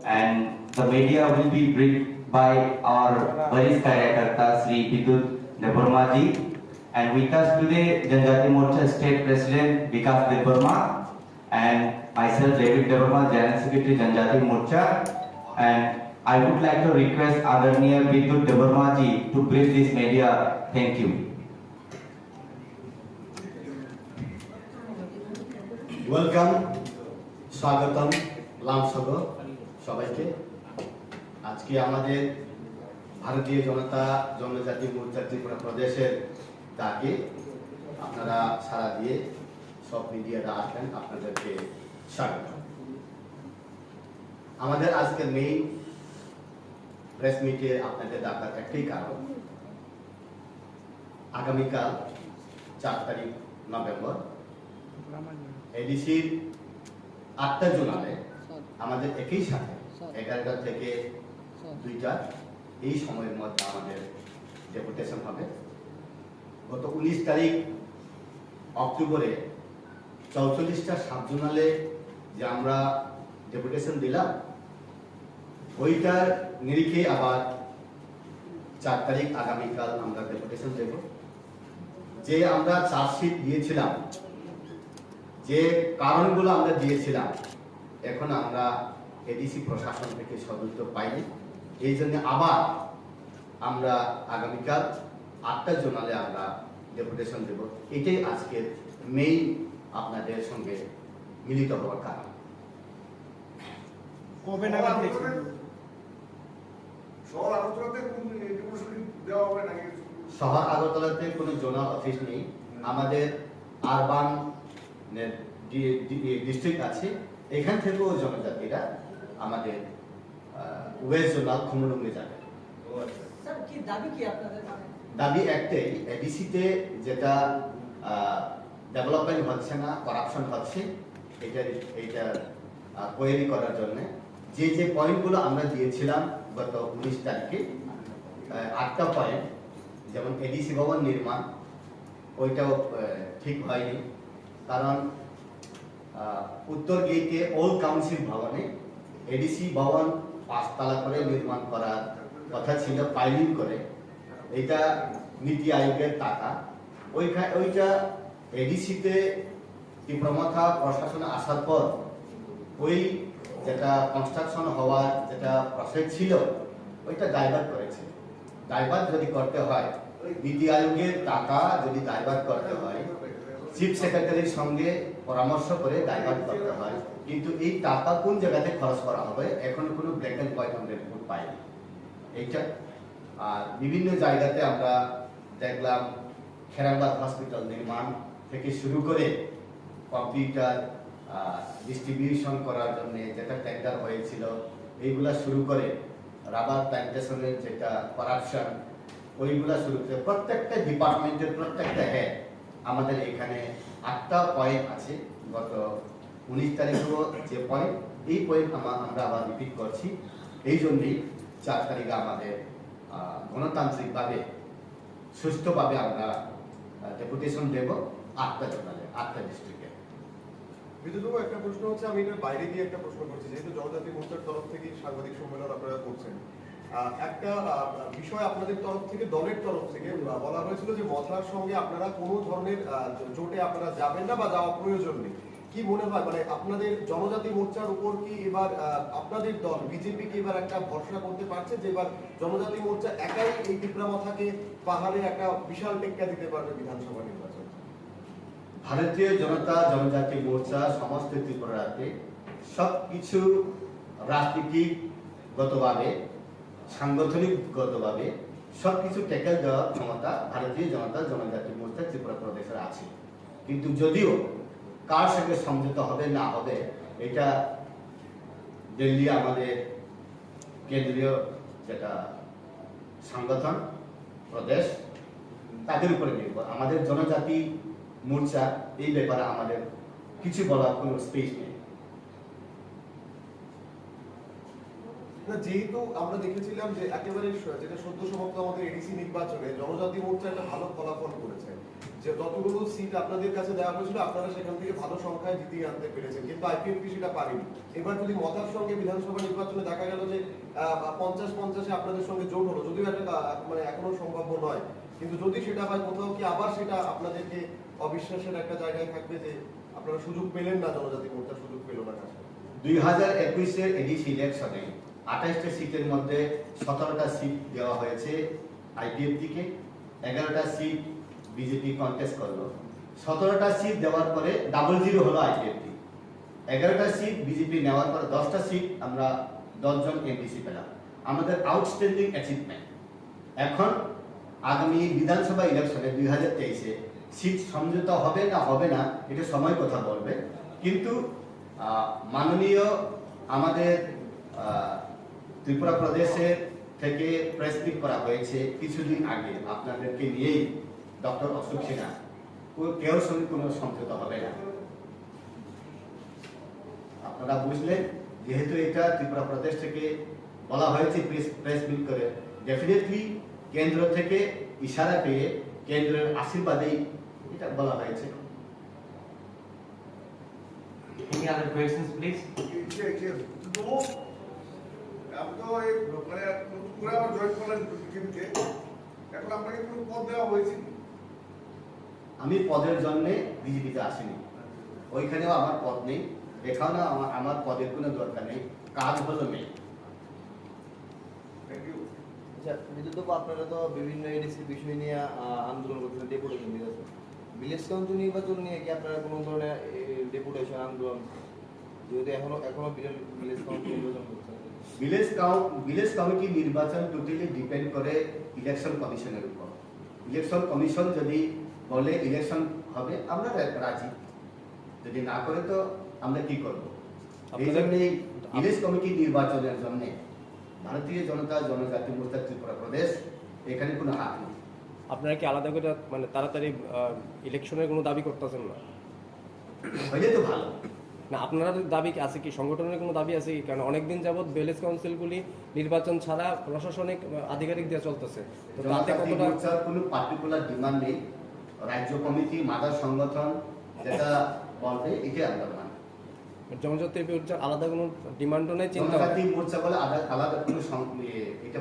and the media will be briefed by our Varis Karyakarta Sri Bidut Debarma ji, and with us today Janjati Morcha State President Vikas Debarma and myself David Debarma, General Secretary Janjati Morcha, and I would like to request Adarniya Bidut Debarma ji to brief this media. Thank you. Welcome, স্বাগতম, লামসগ সবাইকে। আজকে আমাদের ভারতীয় জনতা জনজাতি মোর্চা ত্রিপুরা প্রদেশের ডাকে আপনারা সাড়া দিয়ে সব মিডিয়ারা আসলেন, আপনাদেরকে স্বাগত। আমাদের আজকের মেইন প্রেস মিটে আপনাদের ডাকার একটাই কারণ, আগামীকাল 4 তারিখ নভেম্বর এডিসির 8টা জোনালে আমাদের একই সাথে 11টা থেকে 2টা এই সময়ের মধ্যে আমাদের ডেপুটেশন হবে। গত 19 তারিখ অক্টোবরে 44টা সাব জোনালে যে আমরা ডেপুটেশন দিলাম, ওইটার নিরিখে আবার 4 তারিখ আগামীকাল আমরা ডেপুটেশন দেব। যে আমরা চার্জশিট দিয়েছিলাম, যে কারণগুলো আমরা দিয়েছিলাম, এখন আমরা এডিসি প্রশাসন থেকে সদুত্তর পাইনি। এই জন্য আবার আমরা আগামীকাল 8টা জোনালে আমরা ডেপুটেশন দেব। এটাই আজকের মেইন আপনাদের সঙ্গে মিলিত হওয়ার কারণ। কবে নাগাদ শহর আগরতলাতে কোনো জোনাল অফিস নেই। আমাদের আরবান ডিস্ট্রিক্ট আছে, এখান থেকেও জনজাতিরা আমাদের ওয়েস্ট জোনাল খুমুলুঙ্গে যাবে। দাবি একটাই, এডিসিতে যেটা ডেভেলপমেন্ট হচ্ছে না, করাপশন হচ্ছে, এটা কোয়েরি করার জন্য যে যে পয়েন্টগুলো আমরা দিয়েছিলাম গত 19 তারিখে, 8টা পয়েন্ট, যেমন এডিসি ভবন নির্মাণ, ওইটাও ঠিক হয়নি। কারণ উত্তর গেটে ওল্ড কাউন্সিল ভবনে এডিসি ভবন 5 তলা করে নির্মাণ করার কথা ছিল, পাইলিং করে। এটা নীতি আয়োগের টাকা, ওইটা এডিসিতে ত্রিপুরা প্রশাসনে আসার পর ওই যেটা কনস্ট্রাকশন হওয়ার যেটা প্রসেস ছিল, ওইটা ডাইভার্ট করেছে। ডাইভার্ট যদি করতে হয়, নীতি আয়োগের টাকা যদি ডাইভার্ট করতে হয়, চিফ সেক্রেটারির সঙ্গে পরামর্শ করে ডাইভার্ট করতে হয়। কিন্তু এই টাকা কোন জায়গাতে খরচ করা হবে এখনো কোনো ব্ল্যাক এন্ড হোয়াইট আমরা রিপোর্ট পাইনি। এইটা আর বিভিন্ন জায়গাতে আমরা দেখলাম খেরাবাদ হসপিটাল নির্মাণ থেকে শুরু করে কম্পিউটার ডিস্ট্রিবিউশন করার জন্য যেটা টেন্ডার হয়েছিল, এইগুলা শুরু করে রাবার প্ল্যান্টেশনের যেটা করাপশন, ওইগুলা শুরু করে প্রত্যেকটা ডিপার্টমেন্টের প্রত্যেকটা হেড আমাদের এখানে 8টা পয়েন্ট আছে। গত 19 তারিখেও যে পয়েন্ট, এই পয়েন্ট আমরা আবার রিপিট করছি। এই জন্যই 4 তারিখে আমাদের গণতান্ত্রিকভাবে সুষ্ঠুভাবে আমরা ডেপুটেশন দেব 8টা জোনালে, 8টা ডিস্ট্রিক্টে। বিদ্যুৎ একটা প্রশ্ন হচ্ছে, আমি এটার বাইরে দিয়ে একটা প্রশ্ন করছি, যেহেতু জনজাতি মোর্চার তরফ থেকে সাংবাদিক সম্মেলন আপনারা করছেন, একটা বিষয় আপনাদের তরফ থেকে, দলের তরফ থেকে বলা হয়েছিল যে মথরার সঙ্গে আপনারা কোনো ধরনের জোটে আপনারা যাবেন না বা যাওয়া প্রয়োজন নেই। কি মনে হয়, মানে আপনাদের জনজাতি মোর্চার উপর কি এবার আপনাদের দল বিজেপি কি এবার একটা ভরসা করতে পারছে যে এবার জনজাতি মোর্চা একাই এই ত্রিপুরামাথাকে পাহাড়ে একটা বিশাল টেক্কা দিতে পারবে বিধানসভা নির্বাচন? ভারতীয় জনতা জনজাতি মোর্চা সমস্ত ত্রিপুরাতে সবকিছু রাজনীতিগতভাবে, সাংগঠনিকগতভাবে সবকিছু ট্যাকেল দেওয়ার ক্ষমতা ভারতীয় জনতা জনজাতি মোর্চা ত্রিপুরা প্রদেশের আছে। কিন্তু যদিও কার সঙ্গে সমঝোতা হবে না হবে, এটা দিল্লি আমাদের কেন্দ্রীয় যেটা সংগঠন প্রদেশ, তাদের উপরে নির্ভর। আমাদের জনজাতি মোর্চা এই ব্যাপারে আমাদের কিছু বলার কোনো স্পেস নেই। যেহেতু আমরা দেখেছিলাম যে একেবারে যেটা সদ্য সমাপ্ত আমাদের এডিসি নির্বাচনে জনজাতি মোর্চা একটা ভালো ফলাফল করেছে, যে যতগুলো সিট আপনাদের কাছে দেওয়া হয়েছিল আপনারা সেখান থেকে ভালো সংখ্যায় জিতিয়ে আনতে পেরেছেন, কিন্তু আইপিএফটি সেটা পারেনি। এবার যদি মতার সঙ্গে বিধানসভা নির্বাচনে দেখা গেল যে 50-50 আপনাদের সঙ্গে জোট হলো, যদিও এটা মানে এখনো সম্ভাব্য নয়, কিন্তু যদি সেটা হয় কোথাও কি আবার সেটা আপনাদেরকে অবিশ্বাসের একটা জায়গায় থাকবে যে আপনারা সুযোগ পেলেন না, জনজাতি মোর্চা সুযোগ পেল না কাছে? 2021-এর এডিসি ইলেকশনে 28টা সিটের মধ্যে 17টা সিট দেওয়া হয়েছে আইপিএফটিকে, 11টা সিট বিজেপি কন্টেস্ট করলো। 17টা সিট দেওয়ার পরে 0-0 হলো আইপিএফটি। 11টা সিট বিজেপি নেওয়ার পর 10টা সিট আমরা 10 জন এমপিসি পেলাম। আমাদের আউটস্ট্যান্ডিং অ্যাচিভমেন্ট। এখন আগামী বিধানসভা ইলেকশনে 2023-এ সিট সমঝোতা হবে না হবে না এটা সময় কথা বলবে, কিন্তু মাননীয় আমাদের ত্রিপুরা প্রদেশের থেকে প্রেস মিট করা হয়েছে কিছুদিন আগে আপনাদেরকে নিয়েই, ডক্টর অশোক সিনহা, কেউ সঙ্গে কোনো সমঝোতা হবে না। আপনারা বুঝলেন, যেহেতু এটা ত্রিপুরা প্রদেশ থেকে বলা হয়েছে প্রেস মিট করে, ডেফিনেটলি কেন্দ্র থেকে ইশারা পেয়ে কেন্দ্রের আশীর্বাদেই এটা বলা হয়েছে। Any other questions, please? আমি পদের জন্য বিজেপিতে আসিনি, ওইখানেও আমার পদ নেই, এখানেও আমার পদের কোনো দরকার নেই, কাজ হলো নেই। আচ্ছা, বিদ্যুৎ আপনারা তো বিভিন্ন এডিসি বিষয় নিয়ে আন্দোলন করছেন, ডেপুটেশন দিয়েছেন। ভিলেজ কাউন্সিল নির্বাচন নিয়ে কি আপনারা কোনো ধরনের ডেপুটেশন আন্দোলন, যেহেতু এখনো ভিলেজ কাউন্সিল নির্বাচন করছেন? ভিলেজ কমিটি নির্বাচন টোটালি ডিপেন্ড করে ইলেকশন কমিশনের উপর। ইলেকশন কমিশন যদি বলে ইলেকশন হবে, আমরা রাজি, যদি না করে তো আমরা কি করব? এই জন্যই ভিলেজ কমিটি নির্বাচনের জন্য ভারতীয় জনজাতি মোর্চা ত্রিপুরা প্রদেশ এখানে কোনো হাত নেই। আপনারা কি আলাদা করে মানে তাড়াতাড়ি ইলেকশনের কোনো দাবি করতেছেন না? হইলে তো ভালো। না, আপনারা দাবি কি আছে, কি সংগঠনের কোনো দাবি আছে কি? কারণ অনেকদিন যাবৎ ভিলেজ কাউন্সিলগুলি নির্বাচন ছাড়া প্রশাসনিক আধিকারিক দিয়ে চলতেছে, তো তাতে জনজাতি কতটা? মোর্চার কোনো পার্টিকুলার ডিমান্ড নেই, রাজ্য কমিটি মাদার সংগঠন যেটা বলবে এটাই আমরা মানি। জনজাতি মোর্চার আলাদা কোনো ডিমান্ডও নেই, চিন্তা জনজাতি মোর্চা বলে আলাদা কোনো এটা